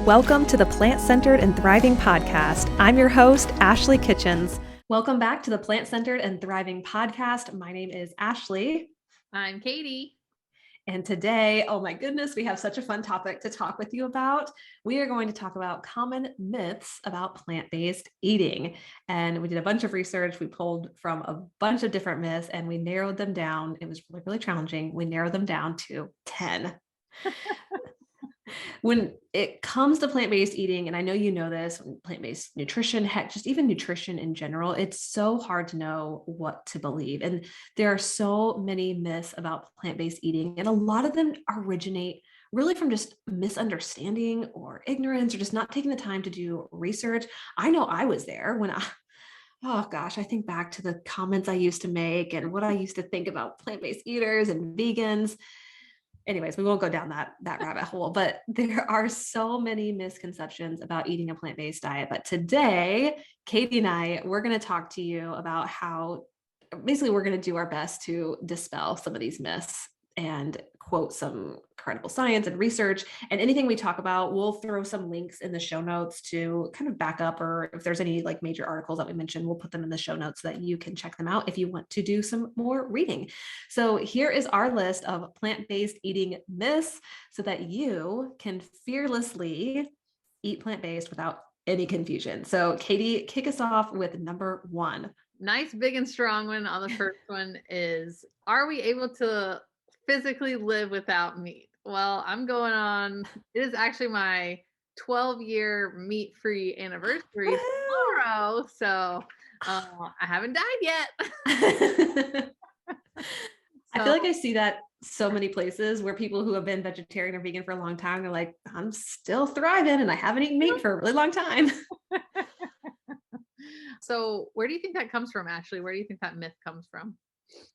Welcome to the Plant-Centered and Thriving Podcast. I'm your host, Ashley Kitchens. Welcome back to the Plant-Centered and Thriving Podcast. My name is Ashley. I'm Katie. And today, oh my goodness, we have such a fun topic to talk with you about. We are going to talk about common myths about plant-based eating. And we did a bunch of research. We pulled from a bunch of different myths and we narrowed them down. It was really, really challenging. We narrowed them down to 10. When it comes to plant-based eating, and I know you know this, plant-based nutrition, heck, just even nutrition in general, it's so hard to know what to believe. And there are so many myths about plant-based eating, and a lot of them originate really from just misunderstanding or ignorance or just not taking the time to do research. I know I was there when oh gosh, I think back to the comments I used to make and what I used to think about plant-based eaters and vegans. Anyways, we won't go down that rabbit hole, but there are so many misconceptions about eating a plant-based diet. But today, Katie and I, we're going to talk to you about how basically we're going to do our best to dispel some of these myths and quote some credible science and research. And anything we talk about, we'll throw some links in the show notes to kind of back up, or if there's any like major articles that we mentioned, we'll put them in the show notes so that you can check them out if you want to do some more reading. So here is our list of plant-based eating myths so that you can fearlessly eat plant-based without any confusion. So Katie, kick us off with number 1. Nice, big and strong one on the first one is, are we able to physically live without meat? Well, I'm going on, it is actually my 12-year meat-free anniversary tomorrow. So I haven't died yet. I feel like I see that so many places where people who have been vegetarian or vegan for a long time, they're like, I'm still thriving and I haven't eaten meat for a really long time. So where do you think that comes from, Ashley? Where do you think that myth comes from?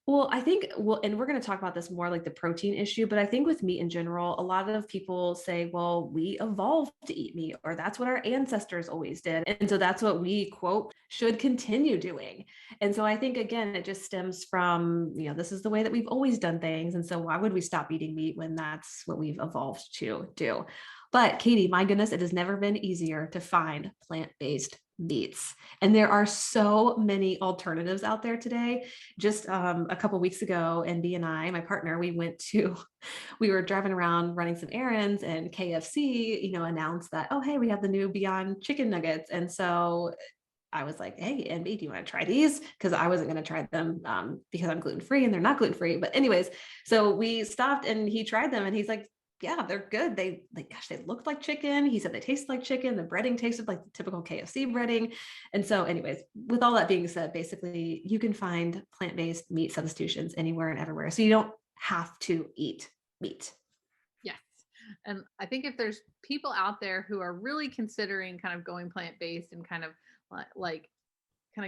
Well, I think, and we're going to talk about this more like the protein issue, but I think with meat in general, a lot of people say, well, we evolved to eat meat, or that's what our ancestors always did. And so that's what we, quote, should continue doing. And so I think, again, it just stems from, this is the way that we've always done things. And so why would we stop eating meat when that's what we've evolved to do? But Katie, my goodness, it has never been easier to find plant-based meats. And there are so many alternatives out there today. Just a couple of weeks ago, NB and I, my partner, we were driving around running some errands, and KFC, announced that, oh, hey, we have the new Beyond chicken nuggets. And so I was like, hey, NB, do you want to try these? Because I wasn't going to try them because I'm gluten-free and they're not gluten-free. But anyways, so we stopped and he tried them and he's like, yeah, they're good. They looked like chicken. He said they tasted like chicken. The breading tasted like the typical KFC breading. And so anyways, with all that being said, basically you can find plant-based meat substitutions anywhere and everywhere. So you don't have to eat meat. Yes. And I think if there's people out there who are really considering kind of going plant-based and kind of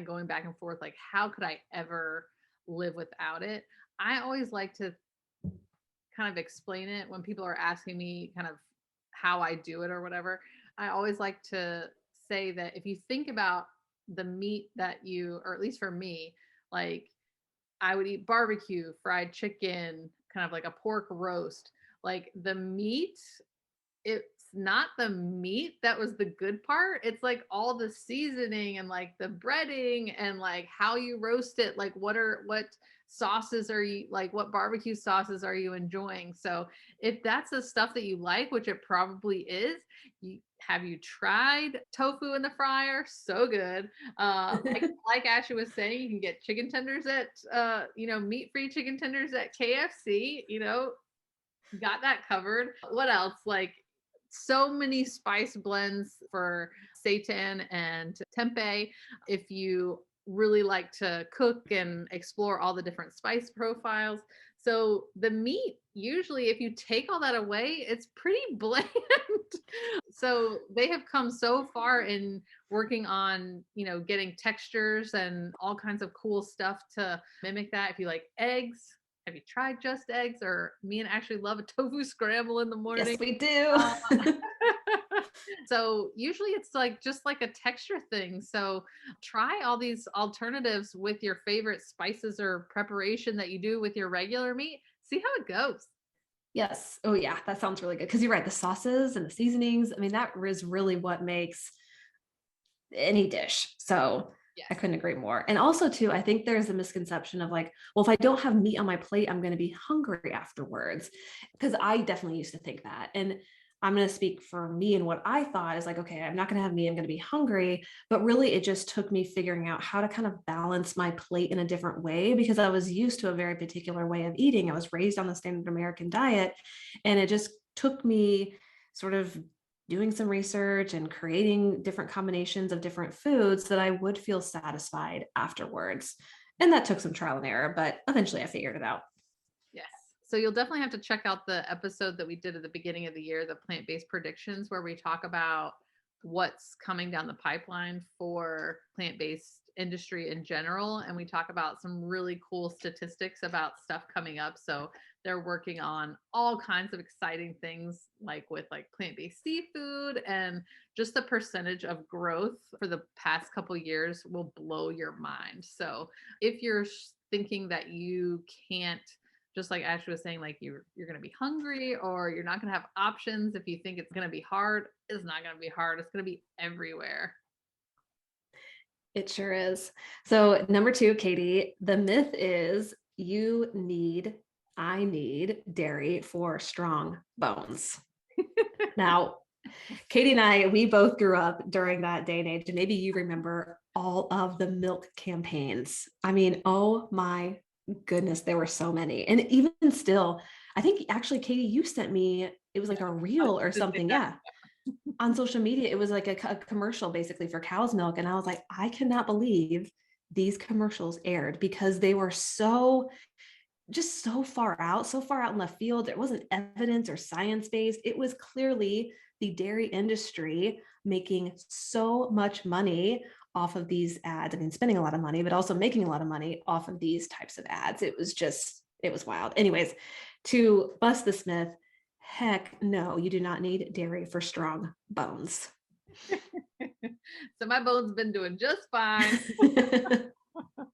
going back and forth, like, how could I ever live without it? I always like to kind of explain it when people are asking me kind of how I do it or whatever. I always like to say that if you think about the meat that or at least for me, like I would eat barbecue, fried chicken, kind of like a pork roast, like the meat, it's not the meat that was the good part. It's like all the seasoning and like the breading and like how you roast it, like what sauces are you, like what barbecue sauces are you enjoying? So if that's the stuff that you like, which it probably is, have you tried tofu in the fryer? So good. Like Ashley was saying, you can get chicken tenders at meat-free chicken tenders at KFC, got that covered. What else? Like so many spice blends for seitan and tempeh. If you really like to cook and explore all the different spice profiles. So the meat, usually if you take all that away, it's pretty bland. So they have come so far in working on, getting textures and all kinds of cool stuff to mimic that. If you like eggs, have you tried just eggs? Or me and Ashley love a tofu scramble in the morning. Yes, we do. So usually it's like just like a texture thing. So try all these alternatives with your favorite spices or preparation that you do with your regular meat. See how it goes. Yes. Oh yeah, that sounds really good. Because you're right, the sauces and the seasonings, I mean, that is really what makes any dish. So I Yes. couldn't agree more. And also too, I think there's a misconception of like, well, if I don't have meat on my plate, I'm going to be hungry afterwards. Because I definitely used to think that. And I'm going to speak for me, and what I thought is like, okay, I'm not going to have meat, I'm going to be hungry. But really, it just took me figuring out how to kind of balance my plate in a different way, because I was used to a very particular way of eating. I was raised on the standard American diet. And it just took me sort of doing some research and creating different combinations of different foods so that I would feel satisfied afterwards. And that took some trial and error, but eventually I figured it out. Yes. So you'll definitely have to check out the episode that we did at the beginning of the year, the plant-based predictions, where we talk about what's coming down the pipeline for plant-based industry in general. And we talk about some really cool statistics about stuff coming up. So they're working on all kinds of exciting things, like with like plant-based seafood, and just the percentage of growth for the past couple years will blow your mind. So if you're thinking that you can't, just like Ashley was saying, like you're going to be hungry or you're not going to have options. If you think it's going to be hard, it's not going to be hard. It's going to be everywhere. It sure is. So, number two, Katie, the myth is I need dairy for strong bones. Now, Katie and I, we both grew up during that day and age, and maybe you remember all of the milk campaigns. I mean, oh my goodness, there were so many. And even still, I think actually, Katie, you sent me, it was Yeah, like a I was reel or just something. that. Yeah. On social media, it was like a commercial basically for cow's milk. And I was like, I cannot believe these commercials aired, because they were just so far out in the field. It wasn't evidence or science based. It was clearly the dairy industry making so much money off of these ads. I mean, spending a lot of money, but also making a lot of money off of these types of ads. It was wild. Anyways, to bust the myth, heck no, you do not need dairy for strong bones. So my bones been doing just fine.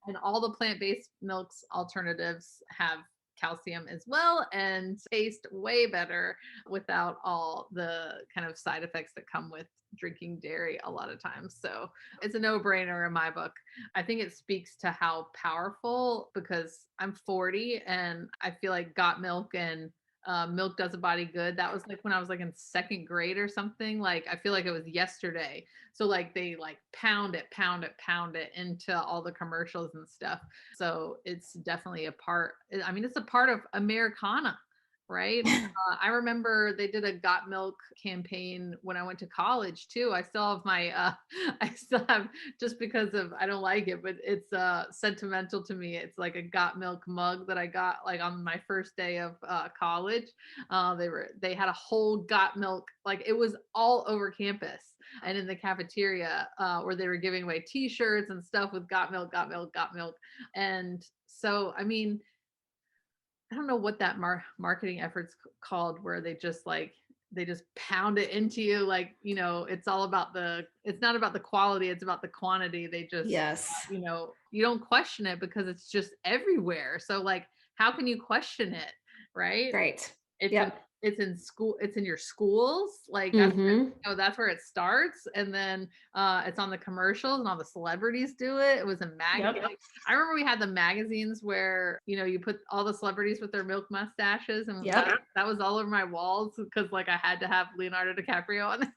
And all the plant-based milks alternatives have calcium as well and taste way better without all the kind of side effects that come with drinking dairy a lot of times. So it's a no-brainer in my book. I think it speaks to how powerful, because I'm 40 and I feel like got milk and milk does a body good. That was like when I was like in second grade or something. Like I feel like it was yesterday. So like they like pound it into all the commercials and stuff. So it's definitely a part. I mean, it's a part of Americana, right? I remember they did a Got Milk campaign when I went to college too. I still have my, I still have, just because of, I don't like it, but it's sentimental to me. It's like a Got Milk mug that I got like on my first day of college. They had a whole Got Milk, like it was all over campus and in the cafeteria where they were giving away T-shirts and stuff with "Got Milk, Got Milk, Got Milk." And so, I mean, I don't know what that marketing efforts called, where they just pound it into you, like, it's all about it's not about the quality, it's about the quantity. They just, Yes. you don't question it because it's just everywhere. So like, how can you question it, right? Right. It's in Yep. it's in school, it's in your schools, like Mm-hmm. that's where it starts, and then it's on the commercials and all the celebrities do it. It was a Yep. like, I remember we had the magazines where you put all the celebrities with their milk mustaches, and Yep. that was all over my walls because like I had to have Leonardo DiCaprio on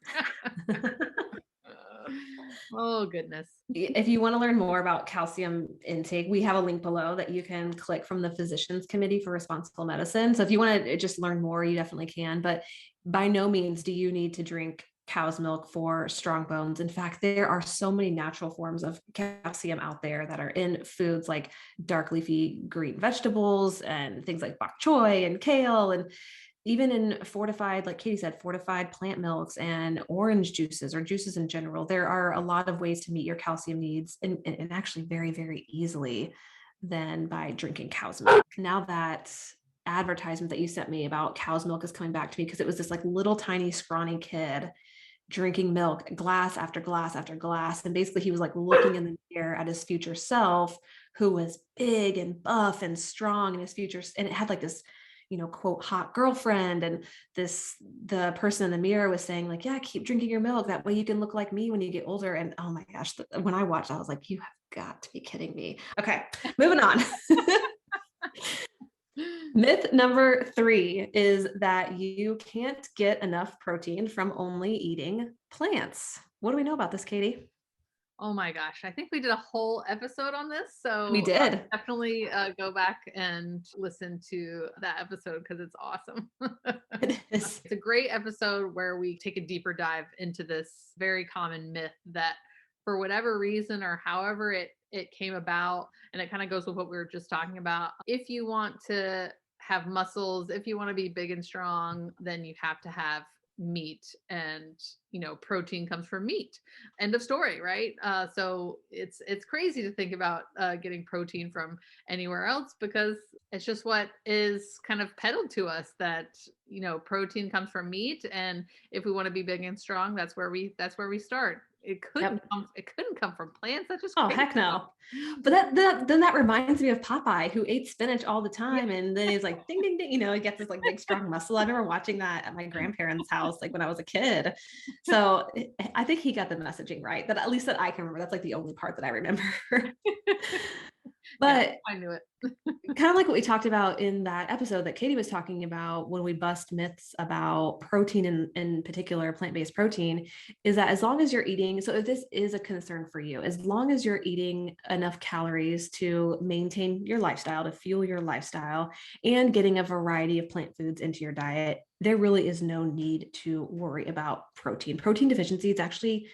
there. Oh goodness. If you want to learn more about calcium intake, we have a link below that you can click from the Physicians Committee for Responsible Medicine. So if you want to just learn more, you definitely can. But by no means do you need to drink cow's milk for strong bones. In fact, there are so many natural forms of calcium out there that are in foods like dark leafy green vegetables and things like bok choy and kale, and even in fortified, like Katie said, fortified plant milks and orange juices or juices in general. There are a lot of ways to meet your calcium needs, and actually very, very easily, than by drinking cow's milk. Now that advertisement that you sent me about cow's milk is coming back to me, because it was this like little tiny scrawny kid drinking milk glass after glass after glass. And basically he was like looking in the mirror at his future self, who was big and buff and strong in his future. And it had like this quote, hot girlfriend. And the person in the mirror was saying like, yeah, keep drinking your milk. That way you can look like me when you get older. And oh my gosh, when I watched, I was like, you have got to be kidding me. Okay, moving on. Myth number 3 is that you can't get enough protein from only eating plants. What do we know about this, Katie? Oh my gosh, I think we did a whole episode on this. We So did. definitely go back and listen to that episode because it's awesome. It is. It's a great episode where we take a deeper dive into this very common myth that for whatever reason or however it came about, and it kind of goes with what we were just talking about. If you want to have muscles, if you want to be big and strong, then you have to have meat, and protein comes from meat. End of story, right? So it's crazy to think about getting protein from anywhere else, because it's just what is kind of peddled to us, that protein comes from meat, and if we want to be big and strong, that's where we start. Yep. It couldn't come from plants. That's just Oh, crazy. heck no. But then that reminds me of Popeye, who ate spinach all the Yeah. time. And then he's like, ding, ding, ding, he gets this like big, strong muscle. I remember watching that at my grandparents' house, like when I was a kid. So I think he got the messaging right. That at least that I can remember. That's like the only part that I remember. Yeah, But I knew it. kind of like what we talked about in that episode that Katie was talking about when we bust myths about protein, in particular plant-based protein, is that as long as you're eating, so if this is a concern for you, as long as you're eating enough calories to maintain your lifestyle, to fuel your lifestyle, and getting a variety of plant foods into your diet, there really is no need to worry about protein. Protein deficiency is actually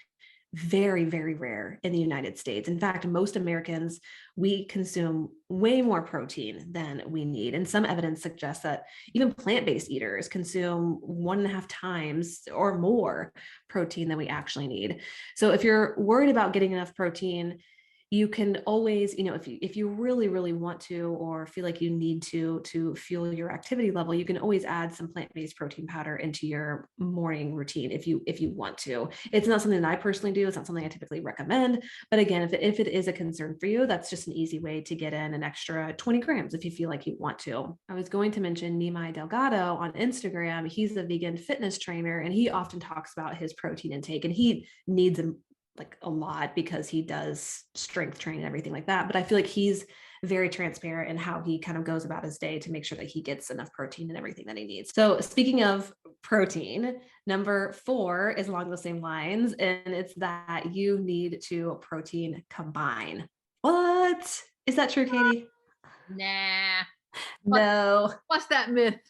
very, very rare in the United States. In fact, most Americans, we consume way more protein than we need. And some evidence suggests that even plant-based eaters consume 1.5 times or more protein than we actually need. So if you're worried about getting enough protein, you can always, if you really, really want to, or feel like you need to fuel your activity level, you can always add some plant-based protein powder into your morning routine if you want to. It's not something that I personally do. It's not something I typically recommend. But again, if it is a concern for you, that's just an easy way to get in an extra 20 grams if you feel like you want to. I was going to mention Nimai Delgado on Instagram. He's a vegan fitness trainer, and he often talks about his protein intake, and he needs like a lot because he does strength training and everything like that. But I feel like he's very transparent in how he kind of goes about his day to make sure that he gets enough protein and everything that he needs. So speaking of protein, number 4 is along the same lines, and it's that you need to protein combine. What? Is that true, Katie? Nah. No. What's that myth?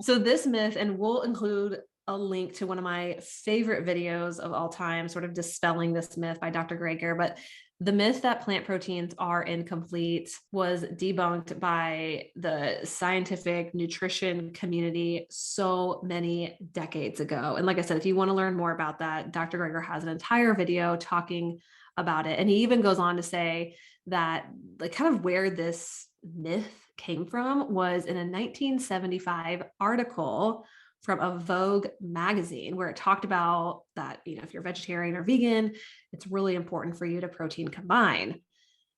So this myth, and we'll include a link to one of my favorite videos of all time, sort of dispelling this myth by Dr. Greger, but the myth that plant proteins are incomplete was debunked by the scientific nutrition community so many decades ago. And like I said, if you want to learn more about that, Dr. Greger has an entire video talking about it. And he even goes on to say that like kind of where this myth came from was in a 1975 article from a Vogue magazine where it talked about that, if you're vegetarian or vegan, it's really important for you to protein combine,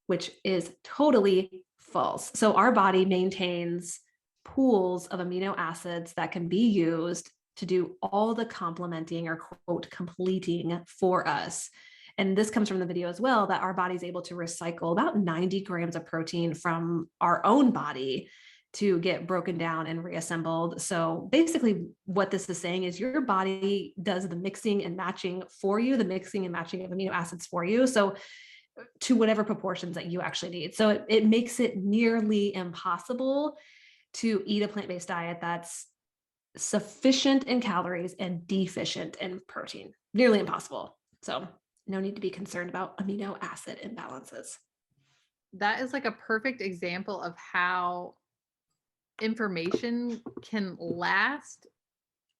which is totally false. So our body maintains pools of amino acids that can be used to do all the complementing or quote completing for us. And this comes from the video as well, that our body is able to recycle about 90 grams of protein from our own body to get broken down and reassembled. So basically what this is saying is your body does the mixing and matching for you, the mixing and matching of amino acids for you. So to whatever proportions that you actually need. So it makes it nearly impossible to eat a plant-based diet that's sufficient in calories and deficient in protein. Nearly impossible. So no need to be concerned about amino acid imbalances. That is like a perfect example of how information can last,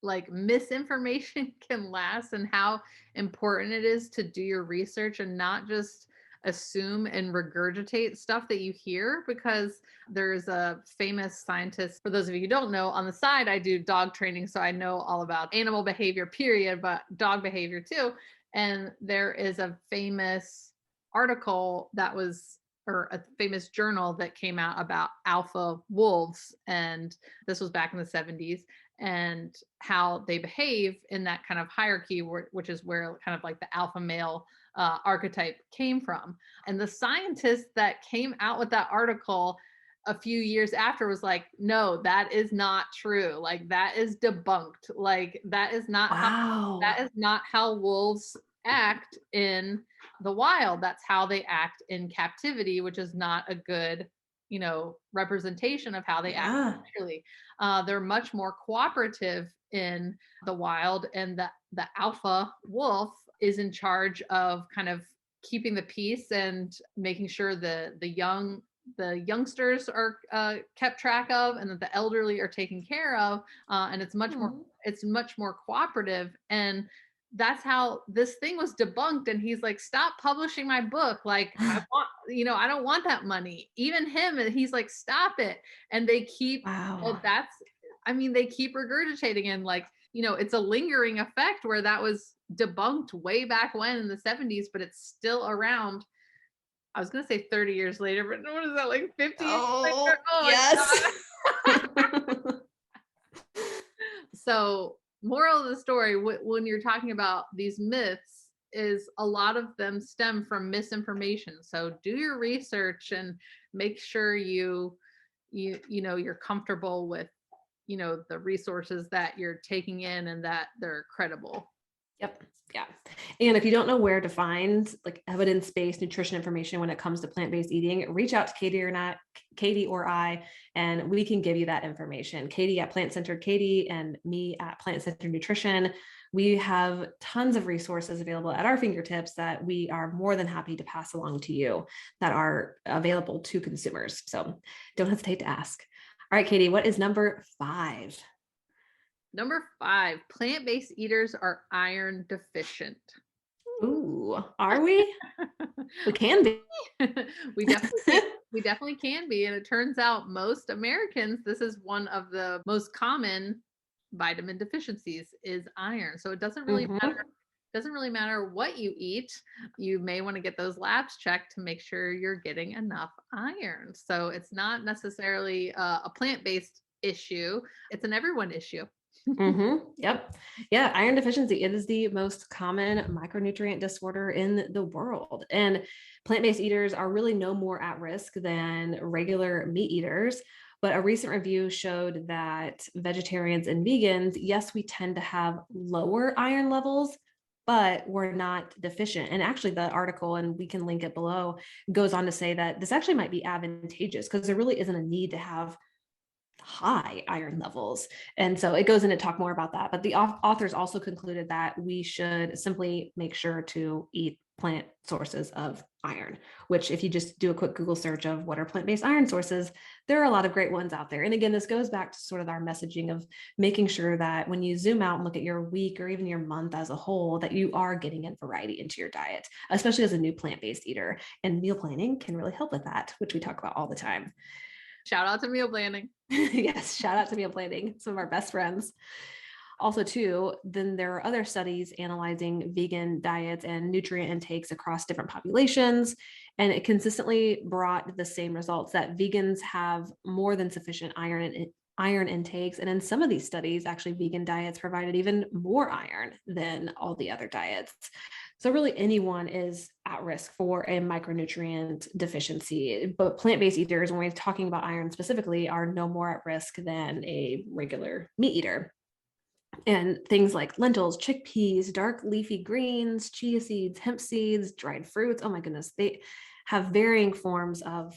like misinformation can last, and how important it is to do your research and not just assume and regurgitate stuff that you hear. Because there's a famous scientist, for those of you who don't know, on the side I do dog training, so I know all about animal behavior period, but dog behavior too. And there is a famous article that was or a famous journal that came out about alpha wolves, and this was back in the 70s, and how they behave in that kind of hierarchy, which is where kind of like the alpha male archetype came from. And the scientist that came out with that article a few years after was like, no, that is not true. Like that is debunked. Like Wow. that is not how wolves act in the wild. That's how they act in captivity, which is not a good, representation of how they act Yeah. naturally. They're much more cooperative in the wild, and the alpha wolf is in charge of kind of keeping the peace and making sure the youngsters are kept track of, and that the elderly are taken care of, and Hmm. it's much more cooperative. And that's how this thing was debunked. And he's like, stop publishing my book. Like, I don't want that money. Even him, and he's like, stop it. And they keep, Wow. they keep regurgitating, and like, it's a lingering effect where that was debunked way back when in the 70s, but it's still around. I was going to say 30 years later, but what is that, like 50 years later? Oh, Oh my yes. So, moral of the story, when you're talking about these myths, is a lot of them stem from misinformation. So do your research and make sure you're comfortable with the resources that you're taking in, and that they're credible. Yep. Yeah. And if you don't know where to find like evidence-based nutrition information when it comes to plant-based eating, reach out to Katie or I, and we can give you that information. Katie at Plant Centered Katie and me at Plant Centered Nutrition. We have tons of resources available at our fingertips that we are more than happy to pass along to you that are available to consumers. So don't hesitate to ask. All right, Katie, what is number 5? Number 5, plant-based eaters are iron deficient. Ooh, are we? We can be. we definitely can. We definitely can be. And it turns out most Americans, this is one of the most common vitamin deficiencies, is iron. So it Mhm. doesn't really matter what you eat. You may want to get those labs checked to make sure you're getting enough iron. So it's not necessarily a plant-based issue. It's an everyone issue. Yep. Yeah. Iron deficiency. It is the most common micronutrient disorder in the world. And plant-based eaters are really no more at risk than regular meat eaters. But a recent review showed that vegetarians and vegans, yes, we tend to have lower iron levels, but we're not deficient. And actually, the article, and we can link it below, goes on to say that this actually might be advantageous because there really isn't a need to have high iron levels. And so it goes into talk more about that. But the authors also concluded that we should simply make sure to eat plant sources of iron, which if you just do a quick Google search of what are plant-based iron sources, there are a lot of great ones out there. And again, this goes back to sort of our messaging of making sure that when you zoom out and look at your week or even your month as a whole, that you are getting in variety into your diet, especially as a new plant-based eater. And meal planning can really help with that, which we talk about all the time. Shout out to meal planning. Yes, shout out to meal planning, some of our best friends. Also, too, then there are other studies analyzing vegan diets and nutrient intakes across different populations, and it consistently brought the same results that vegans have more than sufficient iron intakes. And in some of these studies, actually, vegan diets provided even more iron than all the other diets. So, really, anyone is at risk for a micronutrient deficiency. But plant based eaters, when we're talking about iron specifically, are no more at risk than a regular meat eater. And things like lentils, chickpeas, dark leafy greens, chia seeds, hemp seeds, dried fruits. Oh my goodness, they have varying forms of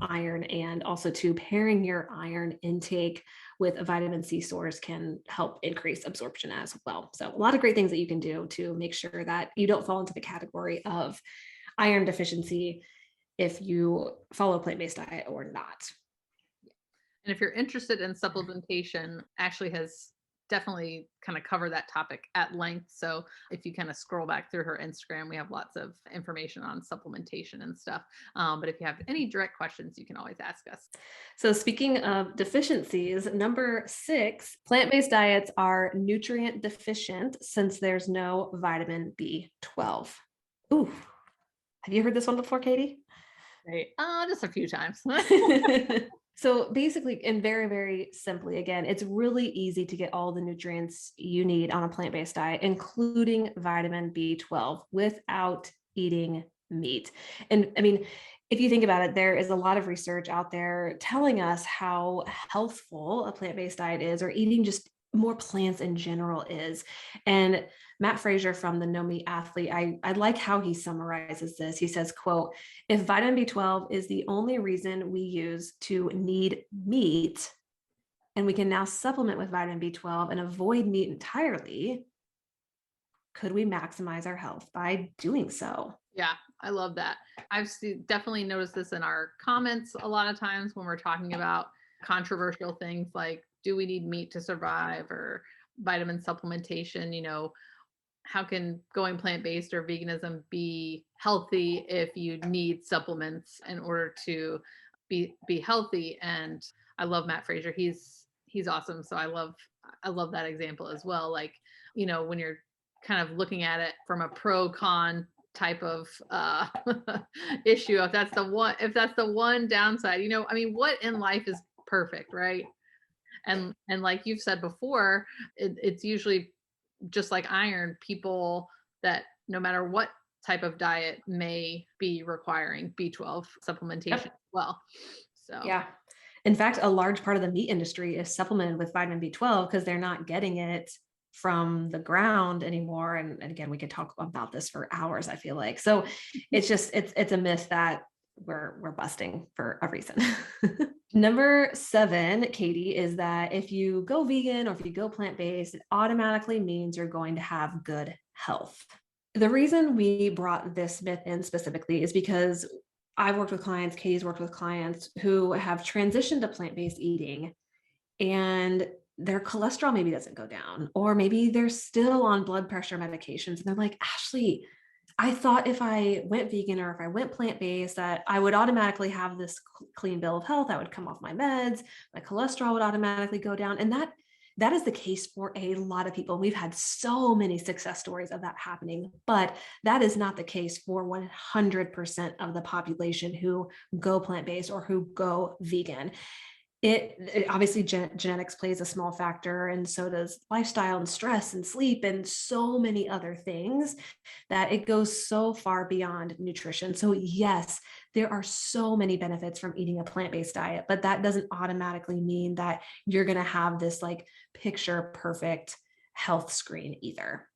iron, and also to pairing your iron intake with a vitamin C source can help increase absorption as well. So a lot of great things that you can do to make sure that you don't fall into the category of iron deficiency if you follow a plant-based diet or not. And if you're interested in supplementation, Ashley has definitely kind of covered that topic at length. So if you kind of scroll back through her Instagram, we have lots of information on supplementation and stuff. But if you have any direct questions, you can always ask us. So, speaking of deficiencies, number 6, plant-based diets are nutrient deficient since there's no vitamin B12. Ooh, have you heard this one before, Katie? Right. Just a few times. So basically, and very, very simply, again, it's really easy to get all the nutrients you need on a plant-based diet, including vitamin B12, without eating meat. And I mean, if you think about it, there is a lot of research out there telling us how healthful a plant-based diet is, or eating just more plants in general is. And Matt Frazier from the No Meat Athlete, I like how he summarizes this. He says, quote, if vitamin B12 is the only reason we use to need meat, and we can now supplement with vitamin B12 and avoid meat entirely, could we maximize our health by doing so? Yeah, I love that. Definitely noticed this in our comments a lot of times when we're talking about controversial things like, do we need meat to survive, or vitamin supplementation? How can going plant-based or veganism be healthy if you need supplements in order to be healthy? And I love Matt Frazier. He's awesome. So I love that example as well. Like, when you're kind of looking at it from a pro con type of issue, if that's the one downside, I mean, what in life is perfect, right? And like you've said before, it's usually just like iron, people that no matter what type of diet may be requiring B12 supplementation as Yep. well. So Yeah. In fact, a large part of the meat industry is supplemented with vitamin B12 because they're not getting it from the ground anymore. And again, we could talk about this for hours, I feel like. So it's a myth that we're busting for a reason. Number 7, Katie, is that if you go vegan or if you go plant-based, it automatically means you're going to have good health. The reason we brought this myth in specifically is because I've worked with clients, Katie's worked with clients who have transitioned to plant-based eating, and their cholesterol maybe doesn't go down, or maybe they're still on blood pressure medications. And they're like, Ashley, I thought if I went vegan or if I went plant-based that I would automatically have this clean bill of health. I would come off my meds, my cholesterol would automatically go down. And that is the case for a lot of people. We've had so many success stories of that happening, but that is not the case for 100% of the population who go plant-based or who go vegan. It obviously genetics plays a small factor, and so does lifestyle and stress and sleep and so many other things, that it goes so far beyond nutrition. So yes, there are so many benefits from eating a plant-based diet, but that doesn't automatically mean that you're going to have this like picture perfect health screen either.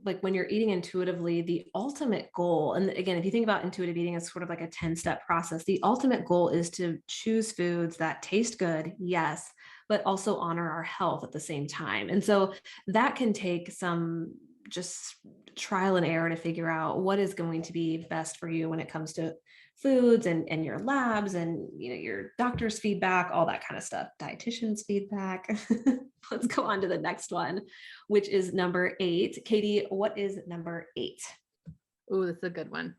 Like when you're eating intuitively, the ultimate goal, and again, if you think about intuitive eating as sort of like a 10-step process, the ultimate goal is to choose foods that taste good, yes, but also honor our health at the same time. And so that can take some just trial and error to figure out what is going to be best for you when it comes to foods and your labs and your doctor's feedback, all that kind of stuff, dietitian's feedback. Let's go on to the next one, which is number 8. Katie, what is number 8? ooh, that's a good one.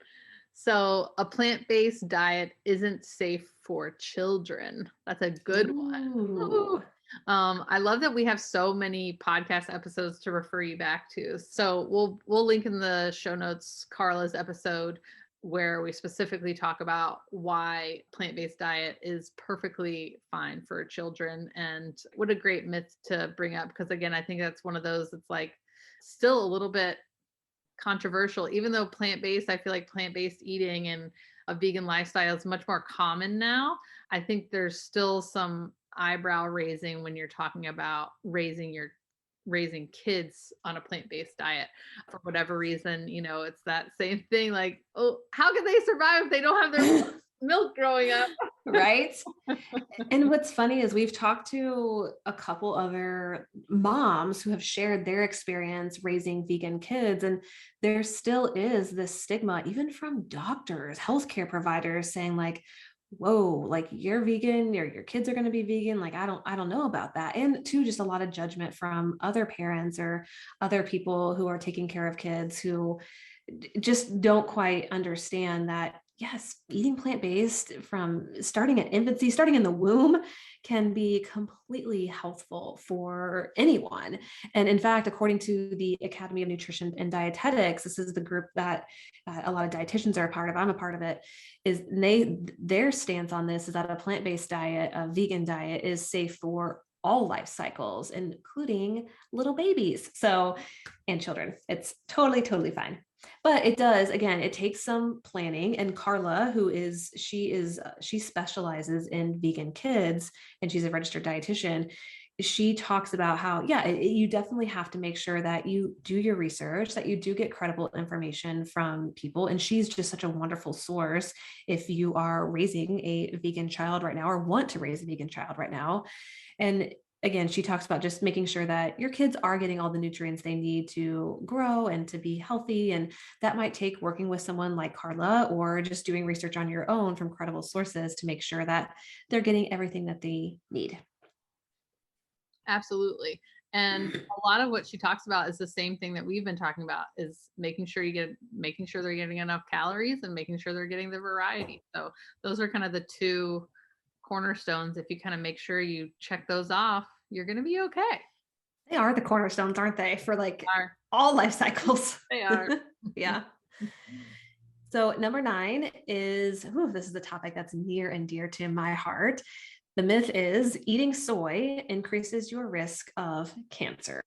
So a plant-based diet isn't safe for children. That's a good one. Ooh. Ooh. I love that we have so many podcast episodes to refer you back to. So we'll link in the show notes Carla's episode where we specifically talk about why plant-based diet is perfectly fine for children. And what a great myth to bring up, because again, I think that's one of those that's like still a little bit controversial, even though plant-based, I feel like plant-based eating and a vegan lifestyle is much more common now. I think there's still some eyebrow raising when you're talking about raising kids on a plant-based diet for whatever reason. It's that same thing, like, oh, how can they survive if they don't have their milk growing up? Right? And what's funny is we've talked to a couple other moms who have shared their experience raising vegan kids, and there still is this stigma, even from doctors, healthcare providers, saying like, whoa, like you're vegan, your kids are going to be vegan. Like, I don't know about that. And two, just a lot of judgment from other parents or other people who are taking care of kids who just don't quite understand that yes, eating plant-based from starting at infancy, starting in the womb can be completely healthful for anyone. And in fact, according to the Academy of Nutrition and Dietetics, this is the group that a lot of dietitians are a part of. I'm a part of it. Is their stance on this is that a plant-based diet, a vegan diet, is safe for all life cycles, including little babies. So, and children. It's totally fine. But it does, again, it takes some planning. And Carla, she specializes in vegan kids and she's a registered dietitian. She talks about how, yeah, you definitely have to make sure that you do your research, that you do get credible information from people. And she's just such a wonderful source if you are raising a vegan child right now or want to raise a vegan child right now. And again, she talks about just making sure that your kids are getting all the nutrients they need to grow and to be healthy. And that might take working with someone like Carla or just doing research on your own from credible sources to make sure that they're getting everything that they need. Absolutely. And a lot of what she talks about is the same thing that we've been talking about, is making sure they're getting enough calories and making sure they're getting the variety. So those are kind of the two cornerstones. If you kind of make sure you check those off, you're going to be okay. They are the cornerstones, aren't they? For like Are. all life cycles. They are. Yeah. So number 9 is, this is a topic that's near and dear to my heart. The myth is eating soy increases your risk of cancer.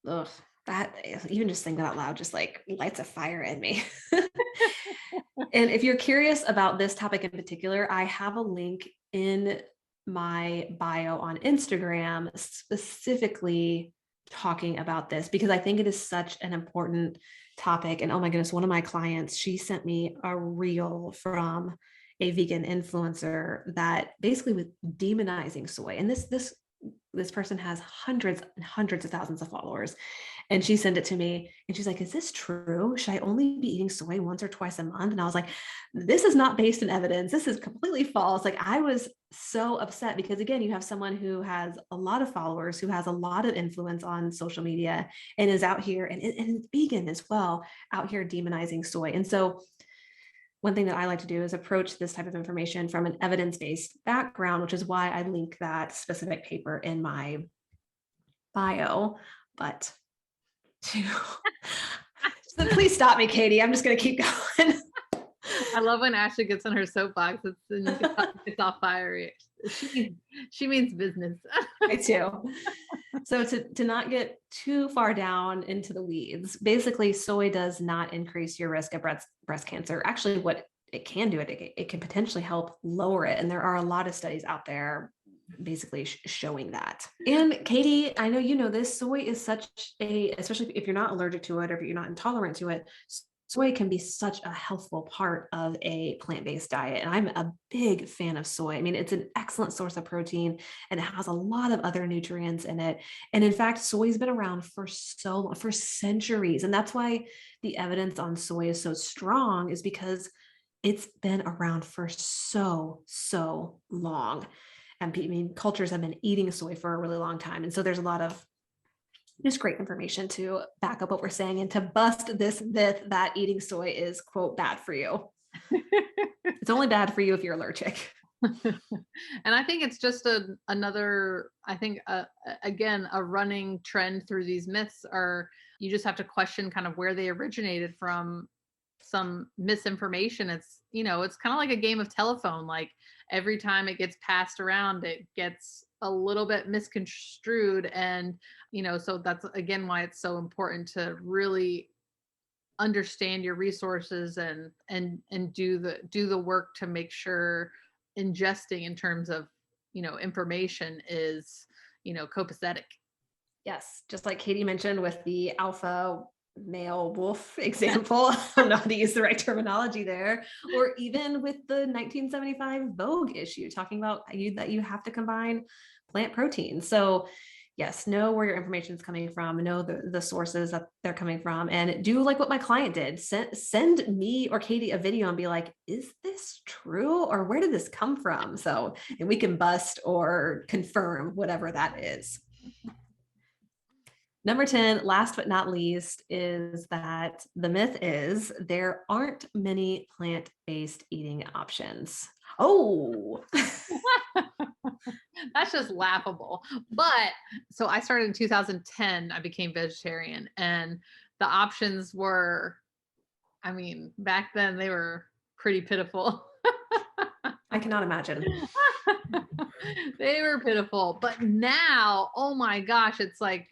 Ugh, that even just saying that out loud just like lights a fire in me. And if you're curious about this topic in particular, I have a link in my bio on Instagram specifically talking about this because I think it is such an important topic. And oh my goodness, one of my clients, she sent me a reel from a vegan influencer that basically was demonizing soy. And this person has hundreds and hundreds of thousands of followers. And she sent it to me and she's like, is this true? Should I only be eating soy once or twice a month? And I was like, this is not based in evidence. This is completely false. Like I was so upset because again, you have someone who has a lot of followers, who has a lot of influence on social media and is out here and is vegan as well, out here demonizing soy. And so one thing that I like to do is approach this type of information from an evidence-based background, which is why I link that specific paper in my bio. But so please stop me, Katie. I'm just going to keep going. I love when Ashley gets on her soapbox and it's all fiery. She means business. I too. So to not get too far down into the weeds, basically soy does not increase your risk of breast cancer. Actually, what it can do, it can potentially help lower it. And there are a lot of studies out there basically showing that. And Katie, I know you know this, soy is such especially if you're not allergic to it or if you're not intolerant to it, soy can be such a healthful part of a plant-based diet. And I'm a big fan of soy. I mean, it's an excellent source of protein and it has a lot of other nutrients in it. And in fact, soy's been around for centuries. And that's why the evidence on soy is so strong, is because it's been around for so long. And I mean, cultures have been eating soy for a really long time. And so there's a lot of just great information to back up what we're saying and to bust this myth that eating soy is, quote, bad for you. It's only bad for you if you're allergic. And I think it's just another, I think, again, a running trend through these myths are, you just have to question kind of where they originated from. Some misinformation. It's kind of like a game of telephone. Like every time it gets passed around, it gets a little bit misconstrued. And, so that's again why it's so important to really understand your resources and do the work to make sure ingesting in terms of, information is, copacetic. Yes. Just like Katie mentioned with the alpha male wolf example. I don't know how to use the right terminology there. Or even with the 1975 Vogue issue, talking about that you have to combine plant protein. So yes, know where your information is coming from, know the sources that they're coming from, and do like what my client did. Send me or Katie a video and be like, is this true? Or where did this come from? So, and we can bust or confirm whatever that is. Number 10, last but not least, is that the myth is there aren't many plant-based eating options. Oh, That's just laughable. But so I started in 2010, I became vegetarian, and the options were, I mean, back then they were pretty pitiful. I cannot imagine. They were pitiful. But now, oh my gosh, it's like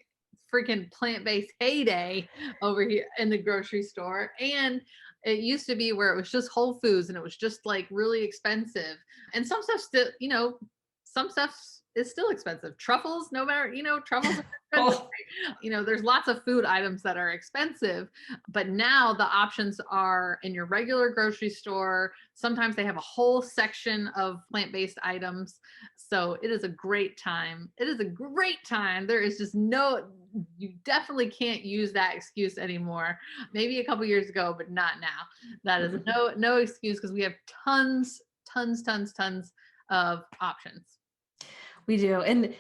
freaking plant-based heyday over here in the grocery store. And it used to be where it was just Whole Foods and it was just like really expensive. And some stuff still, some stuff is still expensive. Truffles, no matter, truffles are expensive. Oh, There's lots of food items that are expensive, but now the options are in your regular grocery store. Sometimes they have a whole section of plant-based items. So it is a great time. It is a great time. There is just you definitely can't use that excuse anymore. Maybe a couple years ago, but not now. That is no excuse because we have tons of options. we do. And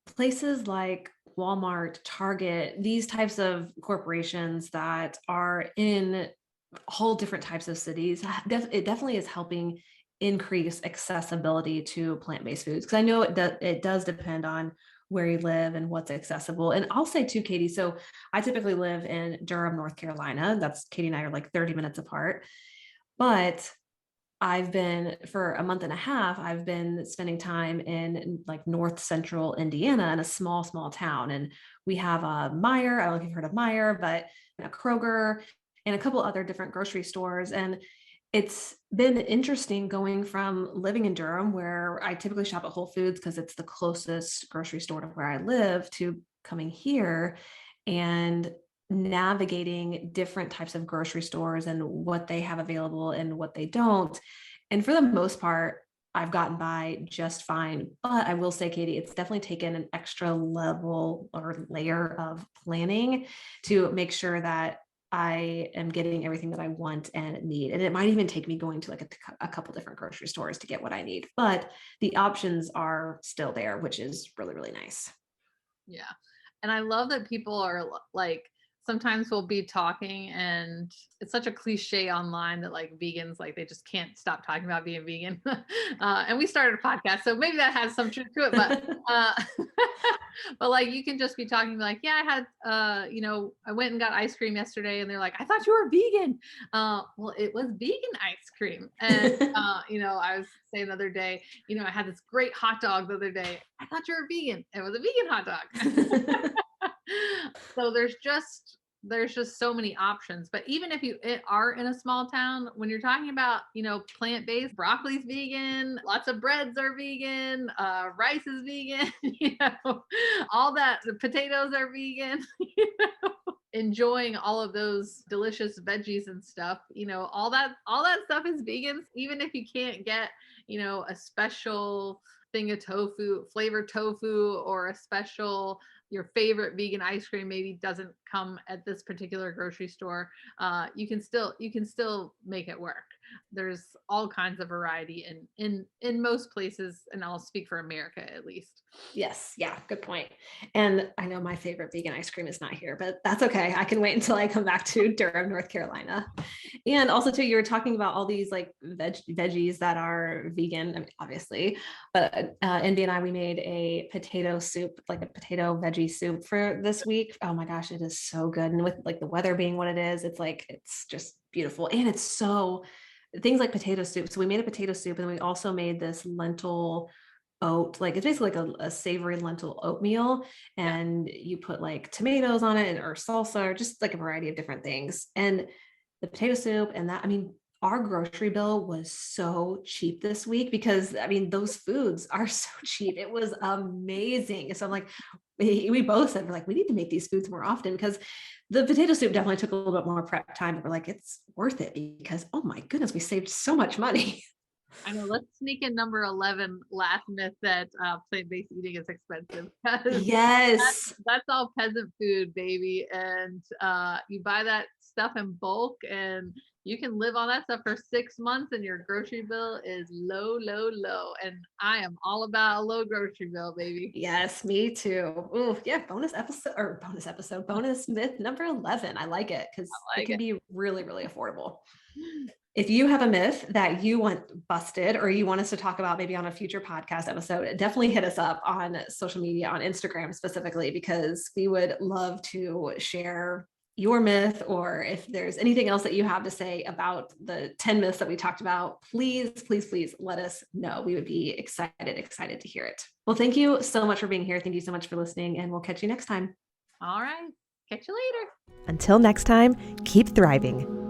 places like Walmart, Target, these types of corporations that are in whole different types of cities, it definitely is helping increase accessibility to plant-based foods. Because I know it does depend on where you live and what's accessible. And I'll say too, Katie, so I typically live in Durham, North Carolina. That's Katie and I are like 30 minutes apart. But I've been for a month and a half, I've been spending time in like North Central Indiana in a small town. And we have a Meijer. I don't know if you've heard of Meijer, but a Kroger and a couple other different grocery stores. And it's been interesting going from living in Durham, where I typically shop at Whole Foods because it's the closest grocery store to where I live, to coming here and navigating different types of grocery stores and what they have available and what they don't. And for the most part, I've gotten by just fine. But I will say, Katie, it's definitely taken an extra level or layer of planning to make sure that I am getting everything that I want and need. And it might even take me going to like a couple different grocery stores to get what I need. But the options are still there, which is really, really nice. Yeah. And I love that people are like, sometimes we'll be talking and it's such a cliche online that like vegans, like they just can't stop talking about being vegan. And we started a podcast, so maybe that has some truth to it, but, but like you can just be talking like, yeah, I had, I went and got ice cream yesterday and they're like, I thought you were vegan. Well, it was vegan ice cream. And, I was saying the other day, I had this great hot dog the other day. I thought you were vegan. It was a vegan hot dog. So there's just so many options. But even if you are in a small town, when you're talking about, plant-based, broccoli's vegan, lots of breads are vegan, rice is vegan, all that, the potatoes are vegan, enjoying all of those delicious veggies and stuff, all that stuff is vegan. Even if you can't get, a special thing of tofu, flavored tofu, or a special, your favorite vegan ice cream maybe doesn't come at this particular grocery store, you can still make it work. There's all kinds of variety in most places, and I'll speak for America at least. Yes. Yeah. Good point. And I know my favorite vegan ice cream is not here, but that's okay. I can wait until I come back to Durham, North Carolina. And also, too, you were talking about all these like veggies that are vegan, I mean, obviously, but Envy and I, we made a potato soup, like a potato veggie soup for this week. Oh my gosh, it is so good. And with like the weather being what it is, it's just beautiful. And it's so things like potato soup. So we made a potato soup and we also made this lentil oat, like it's basically like a savory lentil oatmeal, Yeah. and you put like tomatoes on it or salsa or just like a variety of different things. And the potato soup and that, I mean, our grocery bill was so cheap this week because I mean, those foods are so cheap. It was amazing. So I'm like, we both said, we're like, we need to make these foods more often because the potato soup definitely took a little bit more prep time, but we're like, it's worth it because, oh my goodness, we saved so much money. I know. Let's sneak in number 11, last myth that plant-based eating is expensive, because Yes. that's all peasant food, baby. And you buy that stuff in bulk, and you can live on that stuff for 6 months, and your grocery bill is low, low, low. And I am all about a low grocery bill, baby. Yes, me too. Ooh, yeah, bonus myth number 11. I like it because I it like can it. be really, really affordable. If you have a myth that you want busted or you want us to talk about maybe on a future podcast episode, definitely hit us up on social media, on Instagram specifically, because we would love to share your myth, or if there's anything else that you have to say about the 10 myths that we talked about, please, please, please let us know. We would be excited to hear it. Well, thank you so much for being here. Thank you so much for listening, and we'll catch you next time. All right. Catch you later. Until next time, keep thriving.